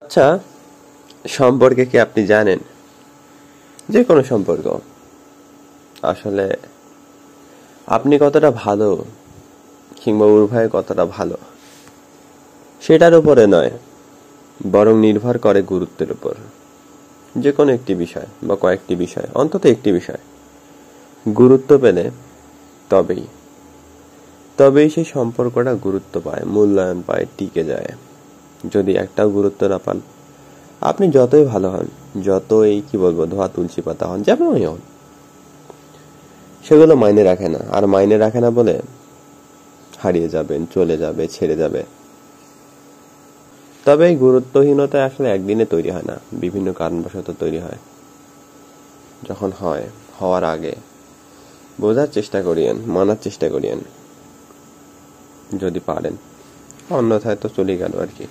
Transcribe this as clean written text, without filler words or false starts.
আচ্ছা, সম্পর্কে কি আপনি জানেন যে কোনো সম্পর্ক আসলে আপনি কতটা ভালো কিংবা উভয়ে কতটা ভালো সেটার উপরে নয়, বরং নির্ভর করে গুরুত্বের উপর। যে কোনো একটি বিষয় বা কয়েকটি বিষয়, অন্তত একটি বিষয় গুরুত্ব পেলে তবেই তবেই সেই সম্পর্কটা গুরুত্ব পায়, মূল্যায়ন পায়, টিকে যায়। যদি একটাও গুরুত্ব না পান, আপনি যতই ভালো হন, যতই ধোয়া তুলসী পাতা হন, যেমনই হন, সেগুলো মাইনে রাখে না। আর মাইনে রাখে না বলে হারিয়ে যাবেন, চলে যাবে, ছেড়ে যাবে। তবে এই গুরুত্বহীনতা আসলে একদিনে তৈরি হয় না, বিভিন্ন কারণবশত তৈরি হয়। যখন হয়, হওয়ার আগে বোঝার চেষ্টা করিয়েন, মানার চেষ্টা করিয়েন যদি পারেন। অন্যথায় তো চলে গেল আর কি।